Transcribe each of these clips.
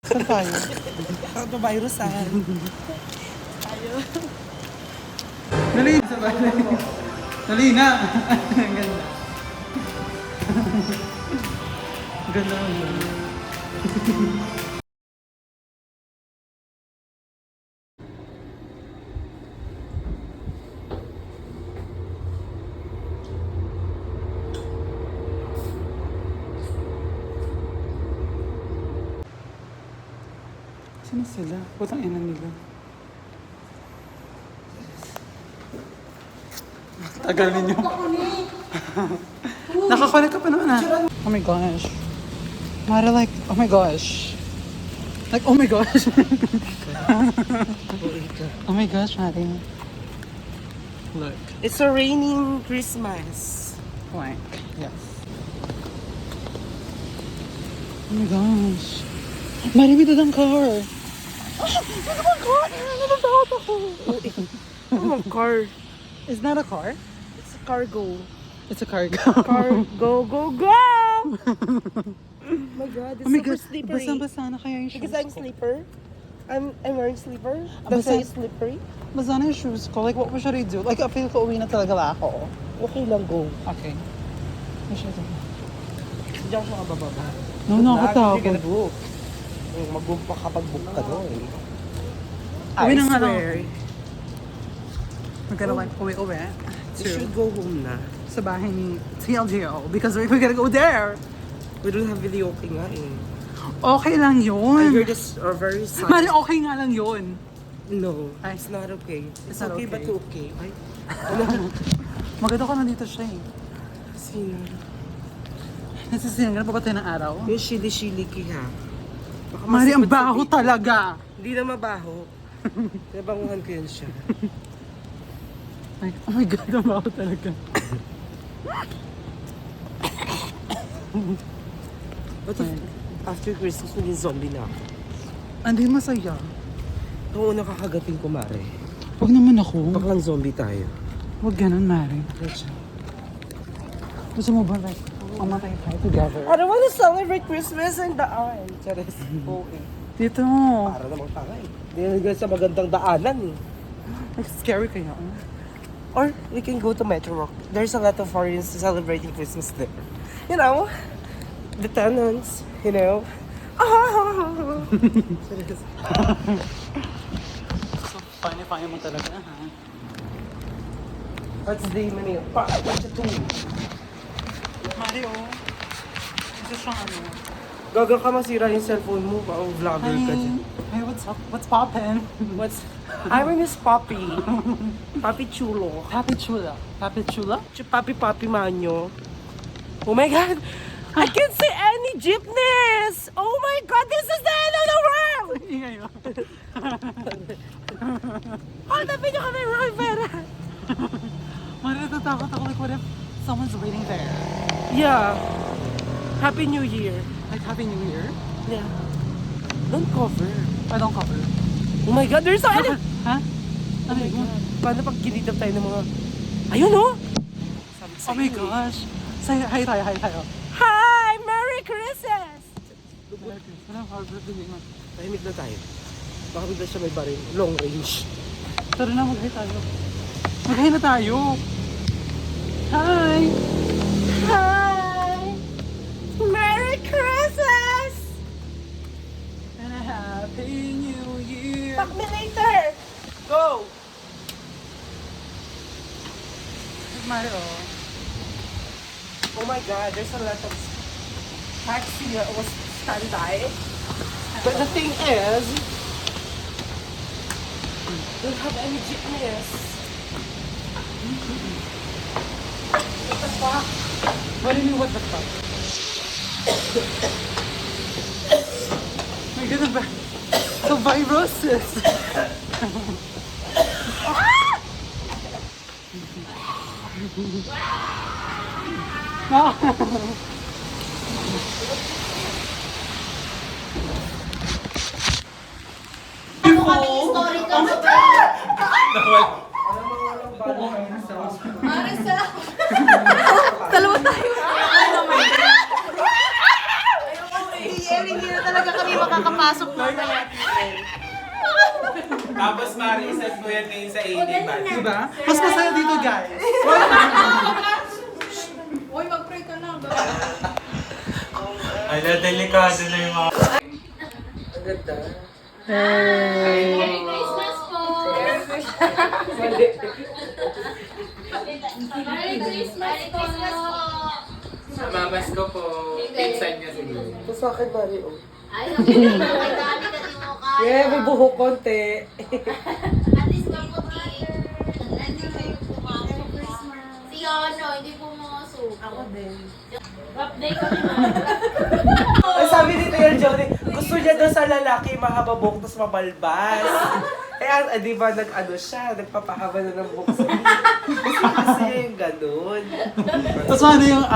Saan tayo? Ito virusan. Dali! Sabay. Dali na! Ang ganda. Ang ganda mo yun. Sino sila? Putang ina nila. Tagal ninyo. Nakakulit ka pa naman Oh my gosh. Mara like, oh my gosh. Like, oh my gosh. Oh my gosh, Mari. Look. It's a raining Christmas. Like, yes. Oh my gosh. Mari, may dadang car. May dadang car. Nanatakot ako. Oh, a car. Is that a car? It's a cargo. It's a cargo. Car, go, go, go! Oh my god, it's Oh my super God, slippery. basa-basa na kaya yung shoes Because I'm ko. slipper. I'm wearing slipper. Ah, That's basa- why it's slippery. Basa na yung shoes ko. Like, what should I do? Like, I feel ko uwi na talaga ako. Okay lang, go. Okay. What should I do? Diyan siya kabababa. No, nakakatakot. Hindi ka na-book. Mag-book pa kapag book ka doon. Uwi na nga lang. swear. Magkalawan, uwi-uwi. You should go home na. Sa bahay ni TLDO because we're gonna go there. We don't have video okay nga eh. Okay lang I yun. heard this are very sad. Mari, okay nga lang yun. No, Ay. it's not okay. It's not okay, okay. but okay. Ay, Maganda ka na dito siya eh. sino? Nasisinan ka na pa ba tayo ng araw? Yung shili-shili ha. Baka Mari, ang masipot sa baho dito. talaga. Hindi na mabaho. Nabanguhan ko yun siya. Ay, oh my God, ang baho talaga. But if after Christmas, maging zombie na ako. Hindi masaya. Oo, nakakagating ko, Mare. Huwag naman ako. Baklang zombie tayo. Huwag ganun, Mari. Gusto mo ba like, mamatay tayo together? I don't want to celebrate Christmas in daan. Charis. Okay. Dito. Para namang tanga eh. Hindi na sa magandang daanan eh. Like, scary kaya. Or we can go to Metro Rock. There's a lot of foreigners celebrating Christmas there. You know, the tenants, you know. Charis. So, funny mo talaga, ha? What's the name of it? What's the two? Mari, oh. Ito siyang ano. Gagang ka masira yung cellphone mo. Baka vlogger ka dyan. Hey, what's up? What's poppin'? My name is Poppy. Poppy Chulo. Happy Chula. Happy Chula? Poppy Manyo. Oh my God! I can't see any jeepneys! Oh my God! This is the end of the world! Ingay mo. Hold up nyo kami, Rivera! Mari, natatakot ako. Like, what if someone's waiting there? Yeah. Happy New Year. Like, Happy New Year? Yeah. Don't cover. I don't cover. Oh my God! There's so many... Ha? Ano yun? Paano pag ginitap tayo ng mga... Ayun oh! Oh my gosh. Say hi tayo. Hi! Merry Christmas! Ano, heartbreaking mo. Tahimik na tayo. Baka bigla siya may baril. Long range. Tara na, mag-hi tayo. Mag-hi na tayo. Hi! Hi! Merry Christmas! And a Happy New Year! Fuck me later! Go! Mario. Oh my God, there's a lot of taxi that was standby. But the thing is, we don't have any jeepneys. What the fuck? What do you mean, what the fuck? May ganun ba? So, viruses. Ano kami historical sa Marisa! Dalawa tayo! Ayoko eh! hindi na talaga kami makakapasok na natin. Tapos mariset mo yan ngayon sa AD ba? Diba? Mas masaya dito, guys. Uy, mag-pray ka na. Ala, delikado na yung mga... Ang ganda. Merry Christmas po! Merry Christmas po! Sa mamas ko po, pinsan niya siguro. Ito sa akin, Mario. Ay, okay. Dami ka di mo kaya. Yeah, may buhok konti. At least maputi. Si Yono, hindi pumasok. Ako din. Update kami Ay, sabi ni Tia Johnny, gusto niya daw sa lalaki mahaba buhok tapos mabalbas. Eh, di ba, nag-ano siya, nagpapahaba na ng buhok sa Gusto niya yung ganun. Tapos ano yung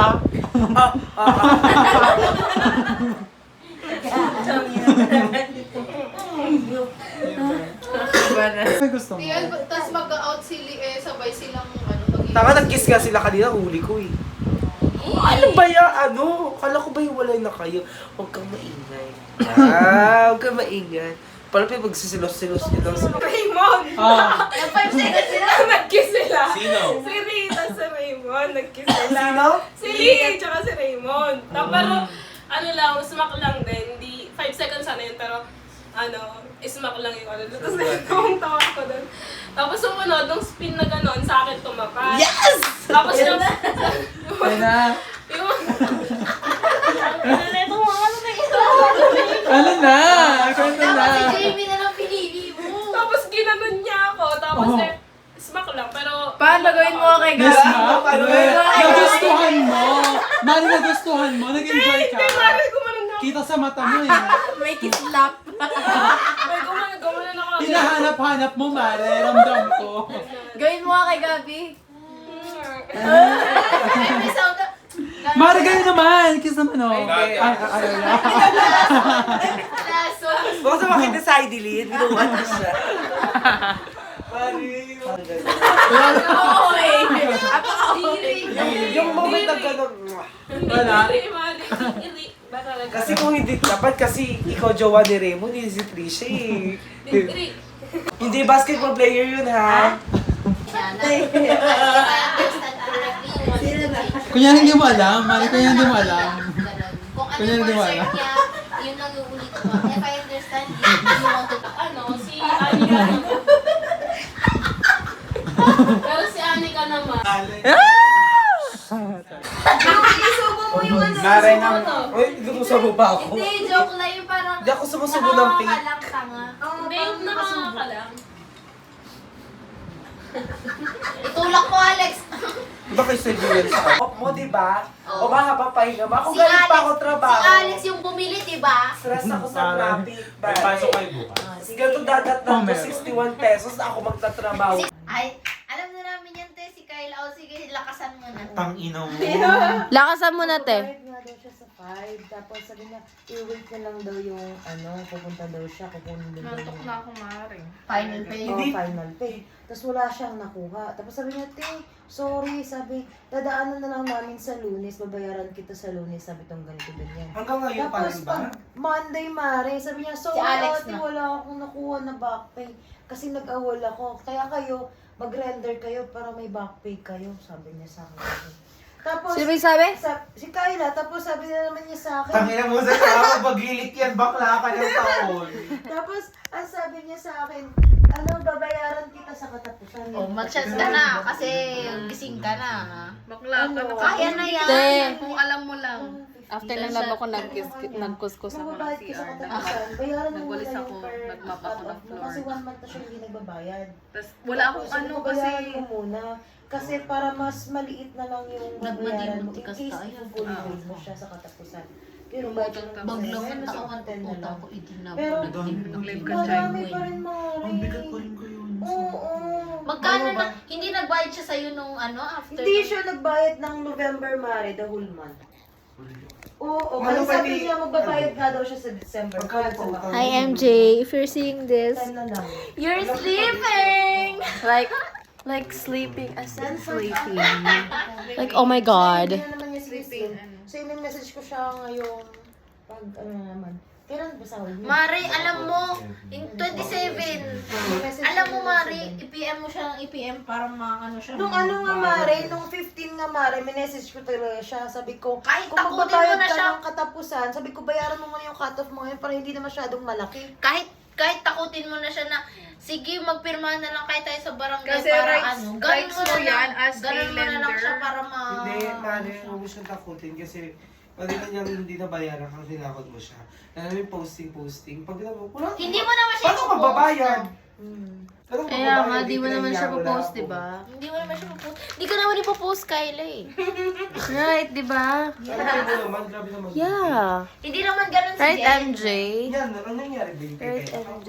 May gusto mo? Tapos mag-out sila sabay silang ano, Tama, nag-kiss nga sila kanina, huli ko eh. Ano ba yan? Ano? Kala ko ba hiwalay na kayo? Huwag kang maingay. Huwag kang maingay. Parang pag-silos-silos niyo daw sa... Raymond! Nag 5 seconds sila. Nag-kiss sila. Sino? Si Rita sa Raymond. Nag-kiss sila. Sino? Si Lee, tsaka si Raymond. Tapos pero, ano lang, smack lang din. Hindi, 5 seconds sana yun, pero, ano, smack lang yung ano. Tapos tawang-tawa ko doon. Tapos sumunod, nung spin na gano'n, sa akin tumapat. Yes! Tapos yung... Ayun na. yung... Ano na? Kwento na. Dapat si Jamie na lang pinili mo. Tapos ginanon niya ako. Tapos smack lang, pero... Paano gawin mo kay Yes, Gab? ma. Nagustuhan mo. Mari, nagustuhan mo. Nag-enjoy ka. Hindi, Mari, gumanon na ako. Kita sa mata mo eh. May kislap. May gumanon ako. Hinahanap-hanap mo, Mare. Ramdam ko. Gawin mo kay Gabi. May sound na. Mare, ganyan naman. Kiss naman, oh. Ay, Laso. Baka sa makita sa ID-lead, binuha na siya. Mari, yung moment na gano'n. Wala. Kasi kung hindi, dapat kasi ikaw jowa ni Raymond, hindi si Trisha eh. Hindi basketball player yun ha. Kunya hindi mo alam. Mare, kunya hindi mo alam. Kung ano Kunya yung hindi mo concert alam. niya, yun lang yung ulit mo. If I understand, you want to Ano, si Anika. Pero si Anika naman. isubo mo yung ano. Mare ng... Uy, gusto ba ako? Hindi, joke lang yung parang Hindi ako sumusubo ng pink. nakakalang tanga. Hindi, yung nakakaka lang. Itulak mo, Alex. Diba kayo sa Julian sa kapap mo, diba? O mahaba pahinga mo. Ako Si galing pa Alex- ako trabaho. Si Alex yung bumili, diba? Stress ako sa traffic. May pasok kayo bukas. Ganito dadat Oh, na meron. 61 pesos na ako magtatrabaho. Ay, alam na namin yan, te. Si Kayla. O sige, lakasan mo na. Tang-ina mo. Lakasan mo na, te. Bayad nga daw siya sa 5. Tapos sabi niya, i-wait na lang daw yung pupunta daw siya, kukunin din daw yung Final pay. final pay. Tapos wala siyang nakuha. Tapos sabi niya, sorry, sabi, dadaanan na lang namin sa Lunes, babayaran kita sa Lunes, sabi tong ganito ganyan. Hanggang ngayon pa Tapos rin ba? pag Monday, Mare, sabi niya, sorry, Si Alex ate, na. wala akong nakuha na back pay. Kasi nag-awol ako. Kaya kayo, mag-render kayo para may back pay kayo, sabi niya sa akin. Tapos, sabi? si Kayla, tapos sabi na naman niya sa akin, Tangina mo sa tao, baglilit yan, bakla ka ng taon. tapos, ang sabi niya sa akin, babayaran kita sa katapusan. Oh, mag-chance ka na kasi gising ka na. Bakla ka na. Kaya na yan. Kung alam mo lang. After lang naman ako nagkuskus ako ng Magbabayad ka sa CR. katapusan. Bayaran mo Nagwalis muna ako, yung per nagmap ako ng cut-off mo. floor. Kasi 1 month na siya hindi nagbabayad. Tapos wala akong Tapos, ano babayaran kasi... mo muna. Kasi para mas maliit na lang yung babayaran mo. In Nagmadimuti case ka sa i-fully paid mo siya sa katapusan. Pero bayad mo ng Baglang ano, ang sa taon content na ko lang. ako itin na Pero, Nag-live ka marami pa rin mga Ang bigat pa rin kayo. Oo. Magkano Ano ba? na? Hindi nagbayad siya sa'yo nung ano, after? Hindi siya nagbayad ng November, Mare, the whole month. Oo, Ano kasi ba sabi di- niya magbabayad nga daw siya sa December. Magkano Kaya po? sa Hi MJ, if you're seeing this, time na lang. You're sleeping! like sleeping as in sleeping. Like oh my god. Hindi na naman niya sleeping. So, in-message ko siya ngayong pag ano naman. Kailan ba sahod mo? Mari, alam mo, in 27, alam mo Mari, i-PM mo siya ng i-PM para maano siya. Nung ano nga Mare, nung 15 nga Mare, minessage ko talaga siya. Sabi ko, Kahit kung takutin magbabayad mo na ka siya. ng katapusan, sabi ko, bayaran mo muna yung cut-off mo ngayon para hindi na masyadong malaki. Kahit takutin mo na siya na, sige, magpirma na lang kahit tayo sa barangay Kasi para rights- ano. rights mo yan as a ganun mo na lang lender. siya para Hindi, Mare, huwag mo siyang takutin kasi pag niyang hindi nabayaran kang tinakot mo siya. Alam mo yung posting. Pag mo, wala. Hindi mo naman siya Paano ka magbabayad? Paano ka Kaya nga, magbabayad? di mo naman siya Pinaiya mo po-post, na ako. diba? Hindi mo naman siya po-post. Hindi ka naman ipo-post, Kyla eh. Right, diba? Grabe mo naman, grabe naman. Yeah. Hindi naman ganun si Right, Jen. MJ? Yan, ano nangyari ba yung Right, kay MJ.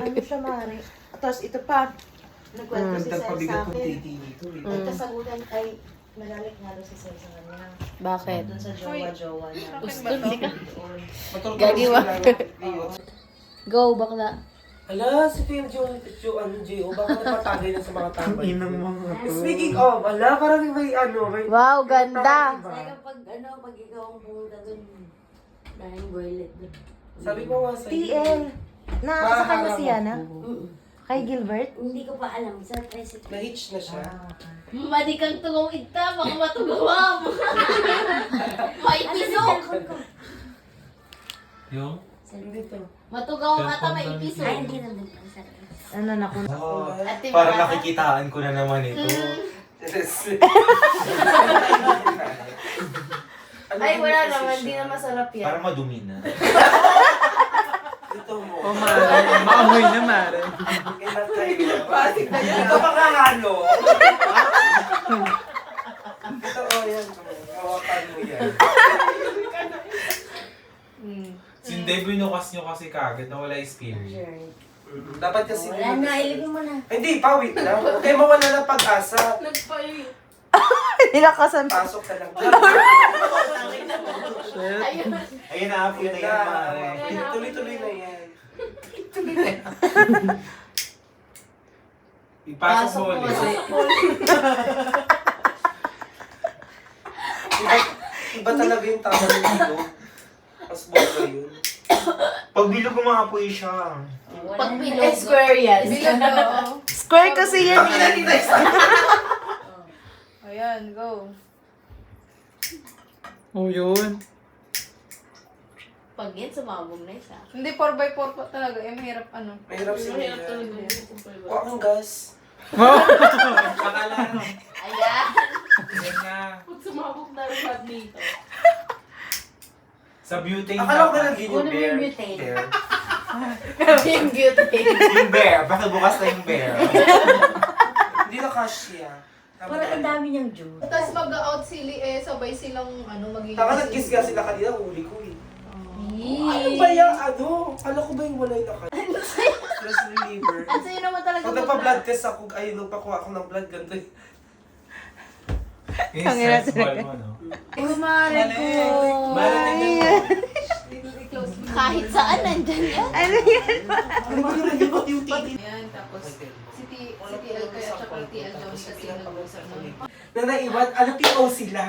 Ano siya Mare? Tapos ito pa, nagkwento si Sel sa Nagpabigat kong akin. titi dito. Ay, kasagutan ay nagalit nga daw si Sel sa kanya. Bakit? Doon sa jowa-jowa niya. Gusto ka? Matulog Gagiwa. sila. Go, bakla. Ala, si Phil Jo, baka napatagay na sa mga tambay. Speaking of, ala, parang may may... Wow, ganda. Pag ikaw ang pumunta doon, dahil boylet doon. Sabi ko nga sa'yo. TL, nakakasakay mo si Yana? Kay Gilbert? Hindi ko pa alam. Sa tricycle. Na-hitch na siya. Madi kang tugong ita, baka matugawam. May piso. Yung? Hindi to. Matugaw ata may piso. Ay, hindi naman. Ano na kung Ate Parang Mara. nakikitaan ko na naman ito. Ay, wala naman. Hindi na masarap yan. Parang madumi na. Ito mo. Oh, Mare. Maamoy na, Mare. Ilan kayo? Ito pa nga halo. Ito, yan. Hawakan mo yan. Si Dave, binukas nyo kasi kagad na wala spirit. Dapat kasi... Wala na, ilagay mo na. Hindi, pawit lang. Huwag kayo mawala ng pag-asa. Nagpayo. nilakasan. Pasok ka lang. Ayun na, apoy na yan, pare. Tuloy-tuloy na yan. Ipasok mo ulit. Iba talaga yung tama ng dito. Mas boga yun. Pag bilog umaapoy siya. Pag bilog. Square yan. Square kasi yan. Ayan, go. Oh, yun. Pag yan, sumabog na isa. Hindi 4x4 pa talaga. Eh, mahirap ano. Mahirap sila Mahirap yan. talaga. Huwag kang gas. Akala no. Ayan. Yan na. Pag sumabog na rin dito. Sa butane Akala ko dapat. nalagyan yung Una mo bear. yung butane. Bear. Yung beauty. Yung bear. Bakit bukas na yung bear? Hindi na kasya. Parang ang dami niyang juice. Tapos mag-out sili sabay silang magiging... Taka nag-kiss nga sila kanina, huli ko eh. Ano ba yan? Kala ko ba yung wala yung naka... Stress reliever. Ang sa'yo naman talaga. Pag nagpa-blood test ako, ay, nagpakuha ako ng blood, ganito eh. Yung stress ball mo, no? Umare ko. Kahit saan, nandyan yan. Ano yan? Ayan, tapos si TL kaya tsaka TL Johnny kasi nag-usap na. Na naiwan, ano PO sila?